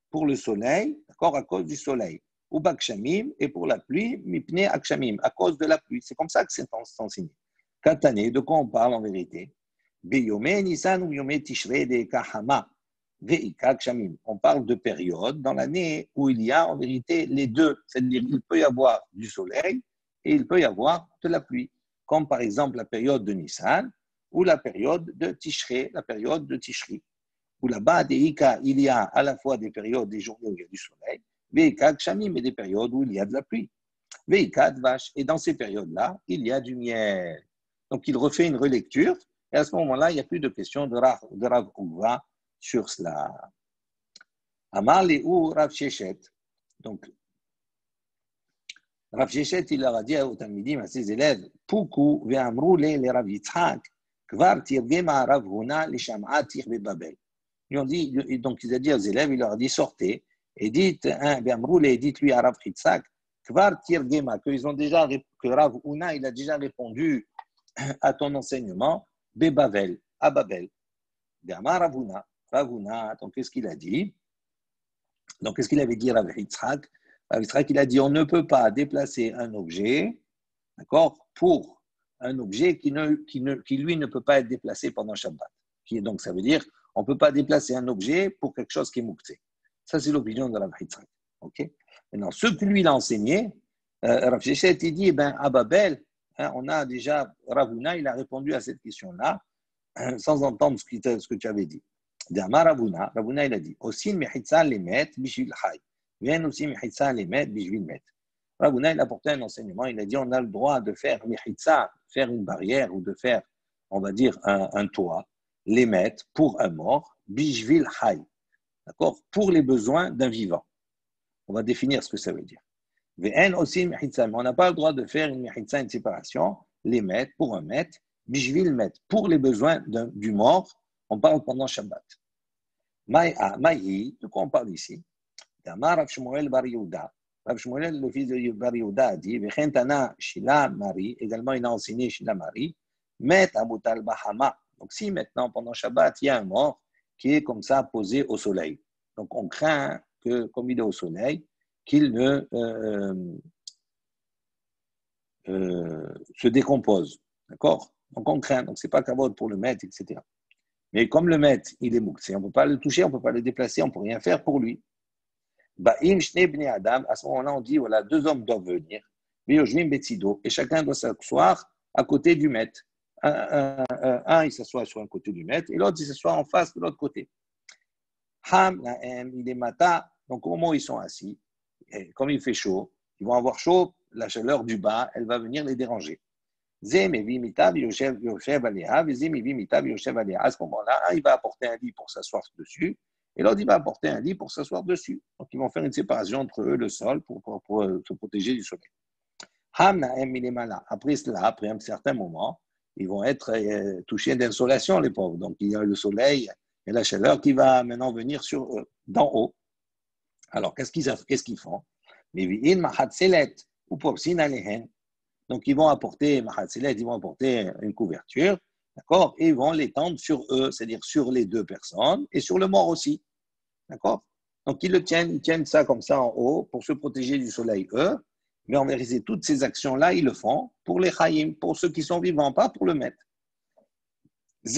Pour le soleil, d'accord, à cause du soleil. Ou Bakshamim, et pour la pluie, Mipne Akshamim, à cause de la pluie. C'est comme ça que c'est enseigné. Katane, de quoi on parle en vérité? Beyome Nisan ou Yome Tishre de Kahama. On parle de périodes dans l'année où il y a en vérité les deux. C'est-à-dire qu'il peut y avoir du soleil et il peut y avoir de la pluie. Comme par exemple la période de Nissan ou la période de Tishré, la période de Tishri. Où là-bas, il y a à la fois des périodes, des journées où il y a du soleil, mais des périodes où il y a de la pluie. Et dans ces périodes-là, il y a du miel. Donc il refait une relecture et à ce moment-là, il n'y a plus de question de Rav Ugva sur cela. Amar Léou Rav Shechet. Donc, Rav Shechet, il leur a dit aux Talmidim, à ses élèves, Poukou ve'amrou le Rav Yitzhak, kvar tirgema Rav Huna le Sham'at tirbe Babel. Ils ont dit, donc il a dit aux élèves, il leur a dit, sortez, et dites, ve'amrou le, dites-lui à Rav Yitzhak, kvar tirgema, que Rav Huna, il a déjà répondu à ton enseignement, Bebavel, à Babel. Ve'amar Rav Huna. Ravuna, donc qu'est-ce qu'il a dit? Donc qu'est-ce qu'il avait dit Rav Yitzhak? Rav Yitzhak, il a dit on ne peut pas déplacer un objet, d'accord, pour un objet qui lui ne peut pas être déplacé pendant Shabbat. Donc ça veut dire on ne peut pas déplacer un objet pour quelque chose qui est mouktsé. Ça c'est l'opinion de Rav Yitzhak. Ok? Maintenant, ce que lui il a enseigné, Rav Shechet, il dit à Babel, on a déjà Ravuna, il a répondu à cette question-là sans entendre ce que tu avais dit. Ravuna, il a dit aussi mechitza lemet bishvil chay. Viens aussi mechitza lemet bishvil met. Ravuna, il a apporté un enseignement. Il a dit on a le droit de faire mechitza, faire une barrière ou de faire, on va dire, un toit, lemet pour un mort, bishvil chay, d'accord, pour les besoins d'un vivant. On va définir ce que ça veut dire. Ve'en aussi mechitza, mais on n'a pas le droit de faire une mechitza, une séparation, les mètres pour un mètre, bishvil mètre, pour les besoins du mort, on parle pendant Shabbat. Maï, de quoi on parle ici? Damar Rav Shmuel Bar Yehuda. Rav Shmuel, le fils de Bar Yehuda, a dit, Vechen Tana Shila Mari, également il a enseigné Shila Mari, Met Abutal Bahama. Donc si maintenant, pendant Shabbat, il y a un mort qui est comme ça posé au soleil. Donc on craint que, comme il est au soleil, qu'il ne se décompose. D'accord? Donc on craint. Donc c'est pas kavod pour le maître, etc. Mais comme le maître, il est mouxé, on ne peut pas le toucher, on ne peut pas le déplacer, on ne peut rien faire pour lui. Ba'im Shnei Bnei Adam, à ce moment-là, on dit, voilà, deux hommes doivent venir, et chacun doit s'asseoir à côté du maître. Un, il s'assoit sur un côté du maître, et l'autre, il s'assoit en face de l'autre côté. Ham, Naem, il est mata, donc au moment où ils sont assis, et comme il fait chaud, ils vont avoir chaud, la chaleur du bas, elle va venir les déranger. À ce moment-là, un, il va apporter un lit pour s'asseoir dessus, et l'autre, il va apporter un lit pour s'asseoir dessus. Donc, ils vont faire une séparation entre eux, le sol, pour se protéger du soleil. Après cela, après un certain moment, ils vont être touchés d'insolation, les pauvres. Donc, il y a le soleil et la chaleur qui va maintenant venir sur eux, d'en haut. Alors, qu'est-ce qu'ils font? Donc, ils vont apporter une couverture, d'accord? Et ils vont l'étendre sur eux, c'est-à-dire sur les deux personnes et sur le mort aussi, d'accord? Donc, ils tiennent ça comme ça en haut pour se protéger du soleil, eux. Mais en vérité, toutes ces actions-là, ils le font pour les chayim, pour ceux qui sont vivants, pas pour le maître. À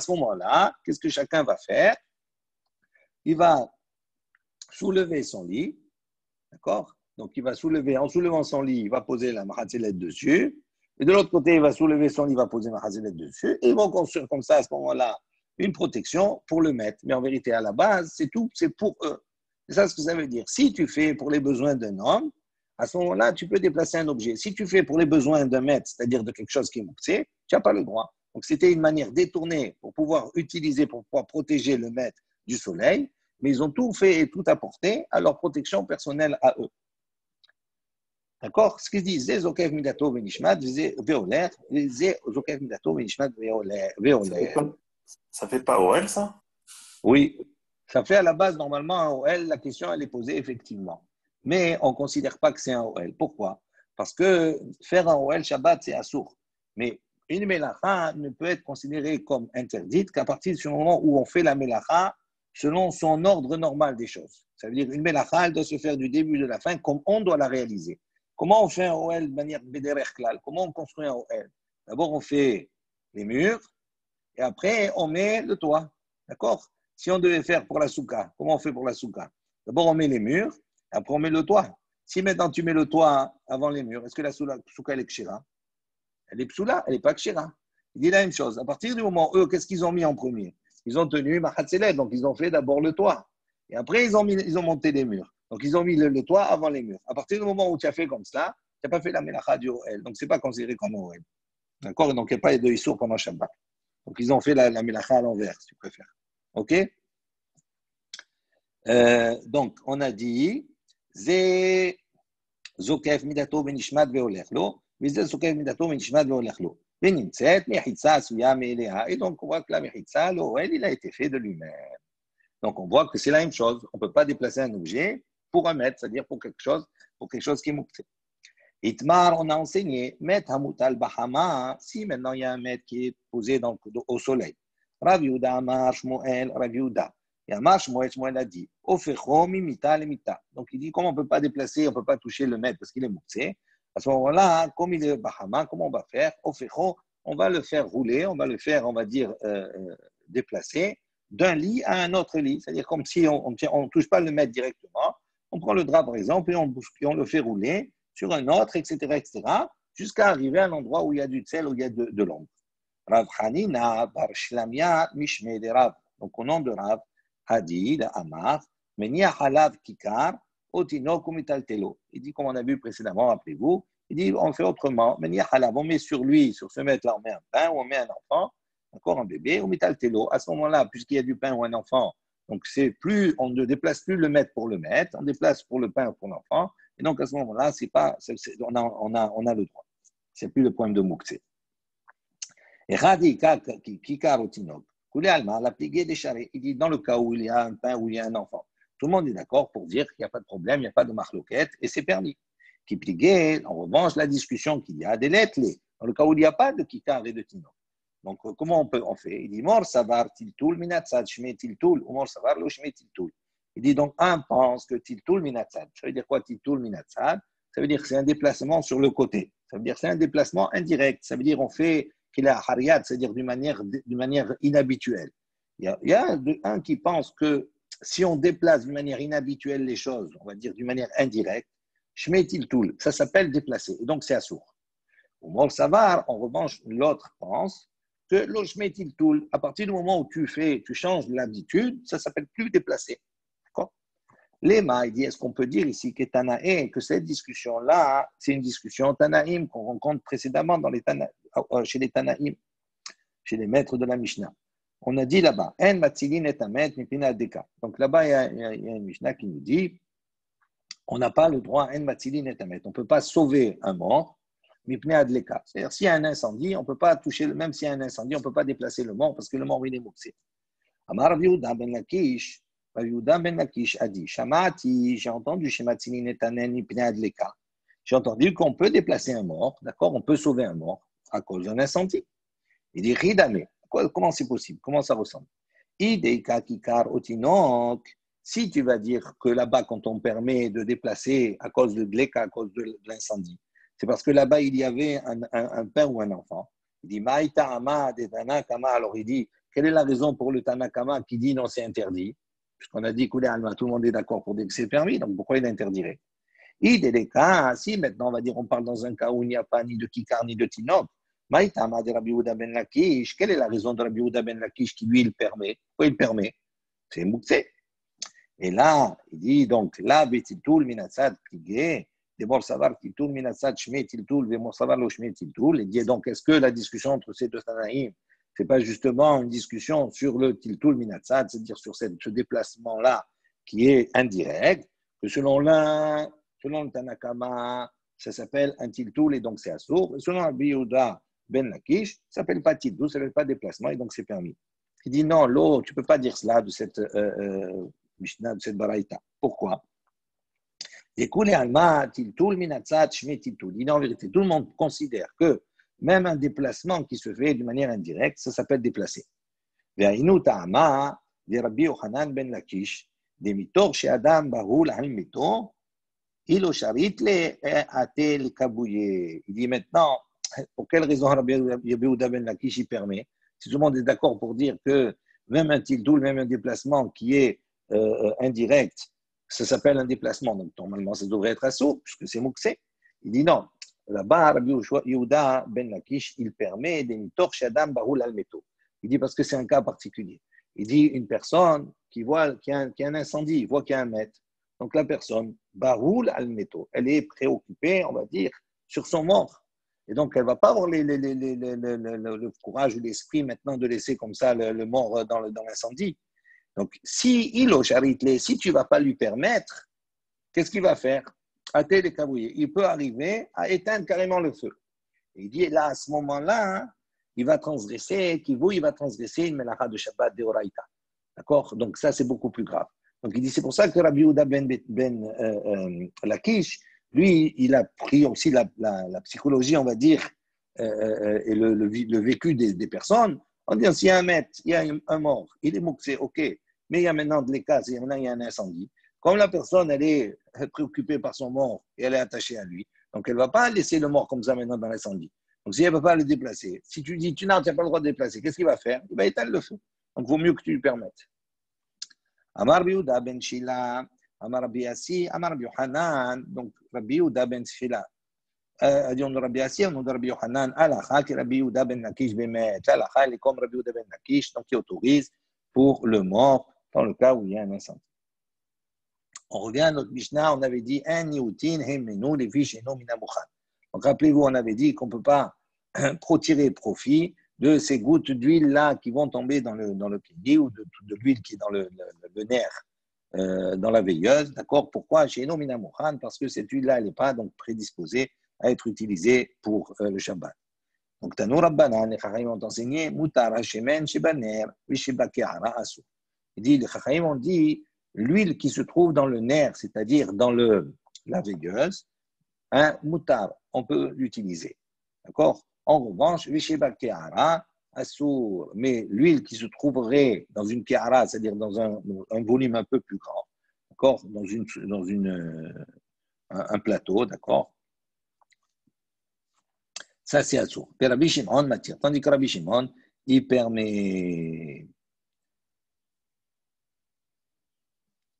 ce moment-là, qu'est-ce que chacun va faire? Il va soulever son lit, d'accord? Donc, il va soulever, en soulevant son lit, il va poser la mahatzelet dessus. Et de l'autre côté, il va soulever son lit, il va poser la mahatzelet dessus. Et ils vont construire comme ça, à ce moment-là, une protection pour le maître. Mais en vérité, à la base, c'est tout, c'est pour eux. C'est ça ce que ça veut dire. Si tu fais pour les besoins d'un homme, à ce moment-là, tu peux déplacer un objet. Si tu fais pour les besoins d'un maître, c'est-à-dire de quelque chose qui est mouxé, tu n'as pas le droit. Donc, c'était une manière détournée pour pouvoir utiliser, pour pouvoir protéger le maître du soleil. Mais ils ont tout fait et tout apporté à leur protection personnelle à eux. D'accord? Ce qu'ils disent, Zokev Midato Venishmat, Veoler, Zokev Midato Venishmat, Veoler. Ça fait pas OL, ça? Oui, ça fait à la base normalement un OL, la question elle est posée effectivement. Mais on ne considère pas que c'est un OL. Pourquoi? Parce que faire un OL Shabbat, c'est assourd. Mais une mélacha ne peut être considérée comme interdite qu'à partir du moment où on fait la mélacha selon son ordre normal des choses. Ça veut dire une mélacha, elle doit se faire du début de la fin comme on doit la réaliser. Comment on fait un OL de manière bédérech klal? Comment on construit un OL? D'abord, on fait les murs et après, on met le toit. D'accord? Si on devait faire pour la souka, comment on fait pour la souka? D'abord, on met les murs, après on met le toit. Si maintenant tu mets le toit avant les murs, est-ce que la souka elle est kshira? Elle est psoula, elle n'est pas kshira. Il dit la même chose. À partir du moment, eux, qu'est-ce qu'ils ont mis en premier? Ils ont tenu Mahatzelet, donc ils ont fait d'abord le toit. Et après, ils ont monté les murs. Donc ils ont mis le toit avant les murs. À partir du moment où tu as fait comme ça, tu n'as pas fait la melacha du OL. Donc ce n'est pas considéré comme OL. D'accord? Donc il n'y a pas de issour pendant Shabbat. Donc ils ont fait la melacha à l'envers, si tu préfères. OK? Donc on a dit Zé Zokef Midato Benishmat Veolechlo, Vizé Zokef Midato Benishmat Veolechlo. Benimtset, Mechitza, Suya, Meelea. Et donc on voit que la Mechitza, le OL, il a été fait de lui-même. Donc on voit que c'est la même chose. On ne peut pas déplacer un objet pour un mètre, c'est-à-dire pour quelque chose qui est mouxé. Itmar, on a enseigné, Met Hamutal Bahama, si maintenant il y a un mètre qui est posé donc, au soleil. Rav Yehuda Amar Shmuel, Rav Yehuda. Et Amar Shmuel a dit, Ofecho mimita lemita. Donc il dit, comment on ne peut pas déplacer, on ne peut pas toucher le mètre parce qu'il est mouxé. À ce moment-là, comme il est Bahama, comment on va faire? Ofecho, on va le faire rouler, on va le faire, on va dire, déplacer d'un lit à un autre lit. C'est-à-dire comme si on ne touche pas le mètre directement, on prend le drap par exemple et on le fait rouler sur un autre, etc., jusqu'à arriver à un endroit où il y a du tsel, où il y a de l'ombre. Rav Hanina bar Shlamia mishme de Rav. Donc au nom de Rav, Hadi, de Amar, Menia halav kikar, otino kumitaltelo. Il dit, comme on a vu précédemment, rappelez-vous, il dit, on fait autrement. Menia halav, on met sur lui, sur ce mètre-là, on met un pain ou on met un enfant, d'accord, un bébé, ou mitaltelo. À ce moment-là, puisqu'il y a du pain ou un enfant, donc c'est plus, on ne déplace plus le maître pour le maître, on déplace pour le pain ou pour l'enfant. Et donc à ce moment-là, on a le droit. C'est plus le problème de Moukse. Et Radi Kikar Otinok, Koulé Alma, la pliguée des charrets. Il dit dans le cas où il y a un pain, où il y a un enfant. Tout le monde est d'accord pour dire qu'il n'y a pas de problème, il n'y a pas de marloquette, et c'est permis. Qui pliguait, en revanche, la discussion qu'il y a des lettres, dans le cas où il n'y a pas de Kikar et de Tinok. Donc, comment on fait? Il dit Mor Savar Tiltul Minatsad, Shme Tiltul, ou Mor Savar Lo Shme Tiltul. Il dit donc, un pense que Tiltul Minatsad. Ça veut dire quoi Tiltul Minatsad? Ça veut dire que c'est un déplacement sur le côté. Ça veut dire que c'est un déplacement indirect. Ça veut dire qu'on fait qu'il a hariyat, c'est-à-dire d'une manière inhabituelle. Il y a un qui pense que si on déplace d'une manière inhabituelle les choses, on va dire d'une manière indirecte, Shme Tiltul, ça s'appelle déplacer. Et donc, c'est assourd. Au Mor Savar, en revanche, l'autre pense que l'oshmetil toul, à partir du moment où tu changes l'habitude, ça s'appelle plus déplacé. D'accord? Léma, il dit, est-ce qu'on peut dire ici que cette discussion-là, c'est une discussion Tanaïm qu'on rencontre précédemment chez les Tanaïm, chez les maîtres de la Mishnah. On a dit là-bas, En matzilin et amet mipina deka. Donc là-bas, il y a une Mishnah qui nous dit, on n'a pas le droit, En matzilin et amet. On ne peut pas sauver un mort. C'est-à-dire, s'il y a un incendie, on ne peut pas toucher, même s'il y a un incendie, on ne peut pas déplacer le mort parce que le mort, il est mouxé. Amar Rav Yehuda ben Lakish a dit, Shamati, j'ai entendu chez Matzini Netanen Mipnei Adleka. J'ai entendu qu'on peut déplacer un mort, d'accord, on peut sauver un mort à cause d'un incendie. Il dit, Ridame, comment c'est possible? Comment ça ressemble? Ideika Kikar Otinok, si tu vas dire que là-bas, quand on permet de déplacer à cause de Dleka, à cause de l'incendie, c'est parce que là-bas, il y avait un père ou un enfant. Il dit, Maïta Ama de Tanakama. Alors il dit, quelle est la raison pour le Tanakama qui dit non, c'est interdit? Puisqu'on a dit, tout le monde est d'accord pour dire que c'est permis, donc pourquoi il interdirait? Il est des cas, si maintenant on va dire, on parle dans un cas où il n'y a pas ni de Kikar ni de Tinok. Maïta Ama de Rabbi Yehuda ben Lakish. Quelle est la raison de Rabbi Yehuda ben Lakish qui lui, il permet? Pourquoi il permet? C'est Moukse. Et là, il dit, donc, là, Betitul Minatsad Pligé. D'abord, savoir Tiltul Minatsad Shme Tiltul, Vemor Savar Lo Shme Tiltul. Il dit donc, est-ce que la discussion entre ces deux Tanaïm, ce n'est pas justement une discussion sur le Tiltul Minatsad, c'est-à-dire sur ce déplacement-là qui est indirect, que selon le Tanakama, ça s'appelle un Tiltul et donc c'est assourd. Et selon Rabbi Yehuda ben Lakish, ça ne s'appelle pas Tiltul, ça ne s'appelle pas déplacement et donc c'est permis. Il dit non, tu ne peux pas dire cela de cette Mishnah, de cette Baraïta. Pourquoi? Il dit en vérité, tout le monde considère que même un déplacement qui se fait d'une manière indirecte, ça s'appelle déplacer. Il dit maintenant, pour quelle raison Rabbi Yehuda ben Lakish y permet? Si tout le monde est d'accord pour dire que même un tildoul, même un déplacement qui est indirect, ça s'appelle un déplacement, donc normalement ça devrait être assourd, puisque c'est mouxé. Il dit non. Là-bas, Rabbi Yehuda ben Lakish, il permet des mitor shadam baroul al-meto. Il dit parce que c'est un cas particulier. Il dit une personne qui voit qu'il y a un incendie, il voit qu'il y a un maître. Donc la personne, baroul al-meto, elle est préoccupée, on va dire, sur son mort. Et donc elle ne va pas avoir le courage ou l'esprit maintenant de laisser comme ça le mort dans l'incendie. Donc, si tu ne vas pas lui permettre, qu'est-ce qu'il va faire? Il peut arriver à éteindre carrément le feu. Et il dit, là, à ce moment-là, il va transgresser une melacha de Shabbat de Oraïta. D'accord? Donc, ça, c'est beaucoup plus grave. Donc, il dit, c'est pour ça que Rabbi Yehuda ben Lakish, lui, il a pris aussi la psychologie, on va dire, et le vécu des personnes, en disant, s'il y a un maître, il y a un mort, il est mouxé, ok, mais il y a maintenant de l'écase, maintenant il y a un incendie. Comme la personne, elle est préoccupée par son mort et elle est attachée à lui, donc elle ne va pas laisser le mort comme ça maintenant dans l'incendie. Donc si elle ne va pas le déplacer, si tu dis, tu n'as pas le droit de déplacer, qu'est-ce qu'il va faire? Il va éteindre le feu. Donc il vaut mieux que tu lui permettes. Amar Rabbi Yehuda ben Shila, Amar Rabbi Yassi, Amar Rabbi Yohanan, donc Rabbi Yehuda ben Shila. On de Rabbi Yassi, on de Rabbi Yohanan, Alacha, qui Rabbi Yehuda ben Lakish bemet, Alacha, il est comme Rabbi Yehuda ben Lakish, donc il autorise pour le mort dans le cas où il y a un incendie. On revient à notre Mishnah, on avait dit un niutin hemenu les fiches et non minamuchan. Donc rappelez-vous, on avait dit qu'on ne peut pas trop tirer profit de ces gouttes d'huile-là qui vont tomber dans le kéli ou de l'huile qui est dans le nerf, dans la veilleuse. D'accord? Pourquoi? Chez nous, Minamouchan, parce que cette huile-là, elle n'est pas donc prédisposée à être utilisée pour le Shabbat. Donc, Tanou Rabbanan, les Chachamim ont enseigné, Mutar Hashemen Shebaner, Visheba Ke'ara Asu. Il dit, les Chachamim ont dit, l'huile qui se trouve dans le nerf, c'est-à-dire dans la veilleuse, Mutar, on peut l'utiliser. D'accord? En revanche, Visheba Ke'ara Asu, mais l'huile qui se trouverait dans une Ke'ara, c'est-à-dire dans un volume un peu plus grand, d'accord? Dans un plateau, d'accord? Ça, c'est Assour. Et Rabbi Shimon m'attire. Tandis que Rabbi Shimon, il permet.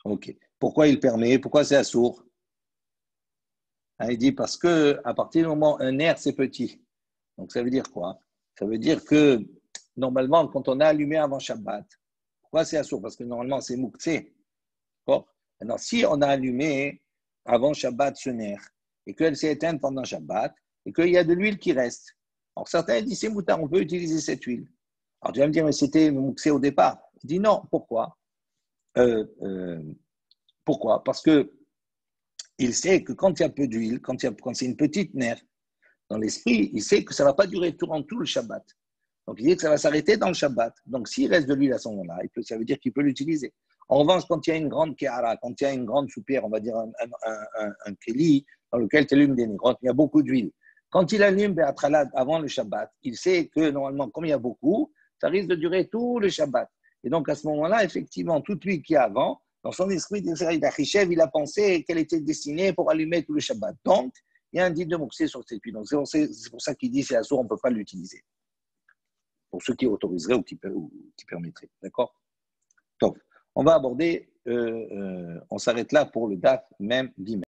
Ok. Pourquoi il permet? Pourquoi c'est Assour? Il dit parce que à partir du moment où un nerf, c'est petit. Donc, ça veut dire quoi? Ça veut dire que, normalement, quand on a allumé avant Shabbat, pourquoi c'est Assour? Parce que normalement, c'est Mouktsé. D'accord? Alors, si on a allumé avant Shabbat ce nerf et qu'elle s'est éteinte pendant Shabbat, et qu'il y a de l'huile qui reste. Alors certains disent, c'est moutard, on peut utiliser cette huile. Alors tu vas me dire, mais c'était mouxé au départ. Je dis non, pourquoi? Pourquoi? Parce que il sait que quand il y a peu d'huile, quand c'est une petite nerf, dans l'esprit, il sait que ça ne va pas durer tout le Shabbat. Donc il dit que ça va s'arrêter dans le Shabbat. Donc s'il reste de l'huile à ce moment-là, ça veut dire qu'il peut l'utiliser. En revanche, quand il y a une grande kéhara, quand il y a une grande soupière, on va dire un kéli, dans lequel tu allumes des négrotes, il y a beaucoup d'huile. Quand il allume Be'atralad avant le Shabbat, il sait que normalement, comme il y a beaucoup, ça risque de durer tout le Shabbat. Et donc à ce moment-là, effectivement, toute l'huile qui est avant, dans son esprit, il a pensé qu'elle était destinée pour allumer tout le Shabbat. Donc, il y a un dit de Mouxé sur cette huile. Donc c'est pour ça qu'il dit c'est assour, on ne peut pas l'utiliser. Pour ceux qui autoriseraient ou qui permettraient. D'accord? Donc, on va aborder, on s'arrête là pour le daf même d'image.